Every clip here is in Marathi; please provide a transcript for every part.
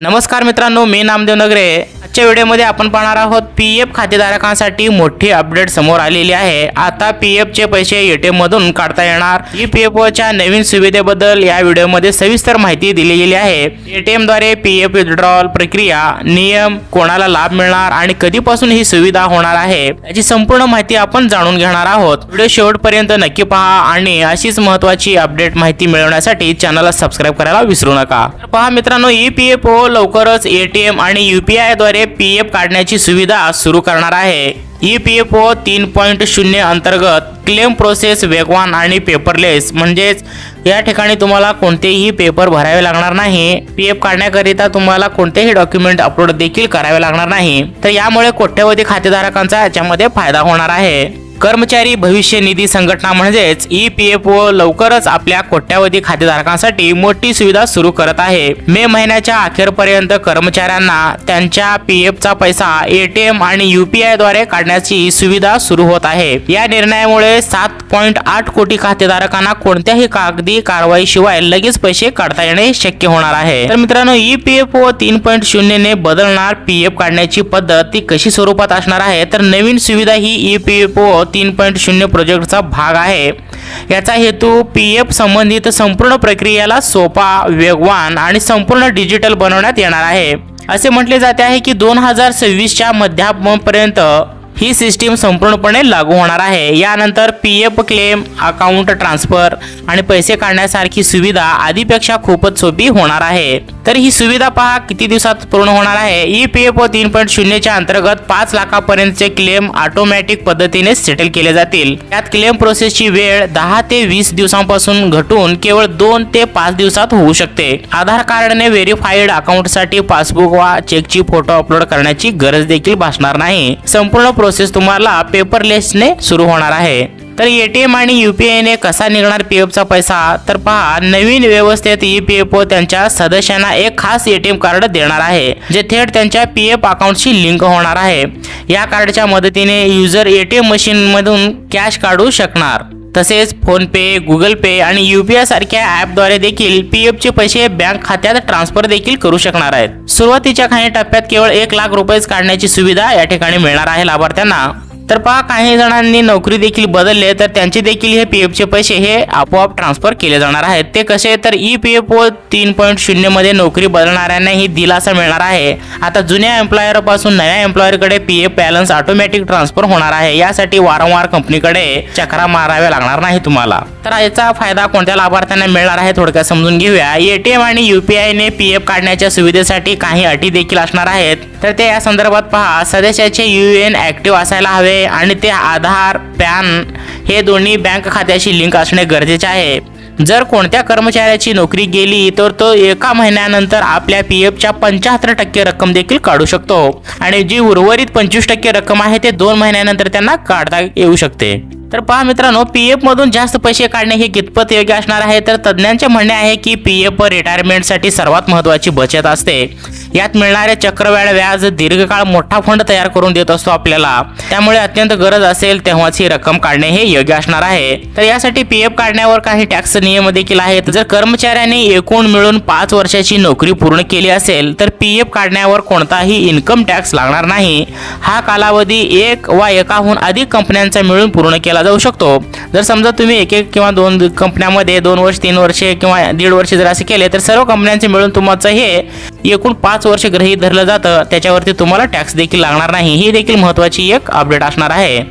नमस्कार मित्रांनो, मी नामदेव नगरे। आजच्या व्हिडिओमध्ये आपण पाहणार आहोत पीएफ खातेधारकांसाठी मोठी अपडेट समोर आलेली आहे। आता पीएफ चे पैसे एटीएम मधून काढता येणार। ईपीएफओच्या नवीन सुविधेबद्दल या व्हिडिओमध्ये सविस्तर माहिती दिली गेली आहे। एटीएम द्वारे पीएफ विथड्रॉल प्रक्रिया, नियम, कोणाला लाभ मिळणार आणि कधीपासून ही सुविधा होणार आहे याची संपूर्ण माहिती आपण जाणून घेणार आहोत। व्हिडिओ शेवटपर्यंत नक्की पहा आणि अशीच महत्त्वाची अपडेट माहिती मिळवण्यासाठी चॅनलला सबस्क्राइब करायला विसरू नका। तर पहा मित्रांनो, ईपीएफओ लवकरच एटीएम आणि यूपीआय द्वारे पीएफ काढण्याची सुविधा सुरू करणार आहे। ईपीएफओ 3.0 अंतर्गत क्लेम प्रोसेस वेगवान आणि पेपरलेस, म्हणजेच या ठिकाणी तुम्हाला कोणतेही पेपर भरावे लागणार नाही। पीएफ काढण्याकरिता तुम्हाला कोणतेही डॉक्युमेंट अपलोड देखील करावे लागणार नाही। तर यामुळे कोट्यवधी खातेधारकांचा याच्यामध्ये फायदा होणार आहे। कर्मचारी भविष्य निधी संघटना म्हणजेच ईपीएफओ लवकरच आपल्या कोट्यवधी खातेधारकांसाठी मोठी सुविधा सुरू करत आहे। मे महिन्याच्या अखेरपर्यंत कर्मचाऱ्यांना त्यांच्या पीएफचा पैसा एटीएम आणि यूपीआय द्वारे काढण्याची सुविधा सुरू होत आहे। या निर्णयामुळे 7.8 कोटी खातेधारकांना कोणत्याही कागदी कारवाईशिवाय लगेच पैसे काढता येणे शक्य होणार आहे। तर मित्रांनो, ईपीएफओ 3.0 ने बदलणार पीएफ काढण्याची पद्धत ती कशी स्वरूपात असणार आहे। तर नवीन सुविधा ही ईपीएफओ 3.0 प्रोजेक्टचा भाग आहे। याचा हेतू पीएफ संबंधित संपूर्ण प्रक्रियेला सोपा, वेगवान आणि संपूर्ण डिजिटल बनवण्यात येणार आहे। असे म्हटले जाते आहे की 2026च्या मध्यापर्यंत ही सिस्टीम संपूर्णपणे लागू होणार आहे। यानंतर पीएफ क्लेम, अकाउंट ट्रान्सफर आणि पैसे काढण्यासारखी सुविधा आधीपेक्षा खूपच सोपी होणार आहे। तर ही सुविधा पहा किती दिवसात पूर्ण होणार आहे। ईपीएफओ 3.0 च्या अंतर्गत 5 लाखापर्यंतचे क्लेम ऑटोमॅटिक पद्धतीने सेटल केले जातील। यात क्लेम प्रोसेसची वेळ 10 ते 20 दिवसांपासून घटून केवळ 2 ते 5 दिवसात होऊ शकते। आधार कार्डने व्हेरिफाईड अकाउंटसाठी पासबुक वा चेकची फोटो अपलोड करण्याची गरज देखील भासणार नाही। संपूर्ण प्रोसेस तुम्हाला पेपरलेसने सुरू होणार आहे। तर एटीएम आणि यूपीआय ने कसा निघणार पीएफचा पैसा। तर पहा, नवीन व्यवस्थेत ईपीएफओ त्यांच्या सदस्यांना एक खास एटीएम कार्ड देणार आहे जे थेट त्यांच्या पीएफ अकाउंटशी लिंक होणार आहे। या कार्डच्या मदतीने युजर एटीएम मशीन मधून कॅश काढू शकणार। तसेच फोन पे, गुगल पे आणि यूपीआय सारख्या ॲपद्वारे देखील पीएफचे पैसे बँक खात्यात ट्रान्सफर देखील करू शकणार आहेत। सुरुवातीच्या काही टप्प्यात केवळ 1 लाख रुपये काढण्याची सुविधा या ठिकाणी मिळणार आहे लाभार्थ्यांना। तर पहा, काही जणांनी नोकरी देखील बदलले तर त्यांचे देखील हे पीएफचे पैसे हे आपोआप ट्रान्सफर केले जाणार आहेत। ते कसे, तर ईपीएफओ 3.0 मध्ये नोकरी बदलणाऱ्यांनाही दिलासा मिळणार आहे। आता जुन्या एम्प्लॉयर पासून नव्या एम्प्लॉयरकडे पीएफ बॅलन्स ऑटोमॅटिक ट्रान्सफर होणार आहे। यासाठी वारंवार कंपनीकडे चक्रा माराव्या लागणार नाही तुम्हाला। तर याचा फायदा कोणत्या लाभार्थ्यांना मिळणार आहे थोडक्यात समजून घेऊया। एटीएम आणि यूपीआय ने पीएफ काढण्याच्या सुविधेसाठी काही अटी देखील असणार आहेत। तर ते या संदर्भात पहा, सदस्याचे यूएन ऍक्टिव्ह असायला हवे आणि ते आधार, पॅन हे दोन्ही बँक खात्याशी लिंक असणे गरजेचे आहे। जर कोणत्या कर्मचाऱ्याची नोकरी गेली तर तो एका महिन्यानंतर आपल्या पीएफच्या 75% रक्कम देखील काढू शकतो आणि जी उर्वरित 25% रक्कम आहे ते 2 महिन्यानंतर त्यांना काढता येऊ शकते। तर पहा मित्रांनो, पीएफ मधून जास्त पैसे काढणे हे कितपत योग्य असणार आहे। तर तज्ञांचे म्हणणे आहे की पीएफ रिटायरमेंटसाठी सर्वात महत्त्वाची बचत असते। यात मिळणारे चक्रवाढ व्याज दीर्घकाळ मोठा फंड तयार करून देत असतो आपल्याला। त्यामुळे अत्यंत गरज असेल तेव्हाच ही रक्कम काढणे हे योग्य असणार आहे। तर यासाठी पीएफ काढण्यावर काही टॅक्स नियम देखील आहेत। जर कर्मचाऱ्याने एकूण मिळून 5 वर्षाची नोकरी पूर्ण केली असेल तर पीएफ काढण्यावर कोणताही इन्कम टॅक्स लागणार नाही। हा कालावधी एक वा एकाहून अधिक कंपन्यांचा मिळून पूर्ण केला जाऊ शकतो। जर समजा तुम्ही एक किंवा 2 कंपन्यांमध्ये 2 वर्ष, 3 वर्षे किंवा 1.5 वर्ष जर असे केले तर सर्व कंपन्यांचे मिळून तुमचं हे एकूण 5 वर्ष गृहीत धरलं जातं। त्याच्यावरती तुम्हाला टॅक्स देखील लागणार नाही। ही देखील महत्त्वाची एक अपडेट असणार आहे।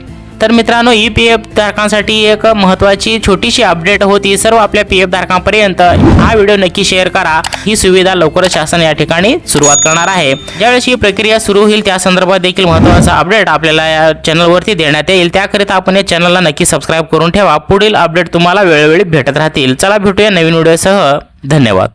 तर मित्रांनो, ईपीएफ धारकांसाठी एक महत्त्वाची छोटीशी अपडेट होती। सर्व आपल्या पीएफ धारकांपर्यंत हा व्हिडिओ नक्की शेअर करा। ही सुविधा लवकरच शासन या ठिकाणी सुरुवात करणार आहे। ज्यावेळेस ही प्रक्रिया सुरू होईल त्या संदर्भात देखील महत्त्वाचा अपडेट आपल्याला या चॅनलवरती देण्यात येईल। त्याकरिता आपण या चॅनलला नक्की सबस्क्राइब करून ठेवा। पुढील अपडेट तुम्हाला वेळोवेळी भेटत राहतील। चला भेटूया नवीन व्हिडिओसह। धन्यवाद।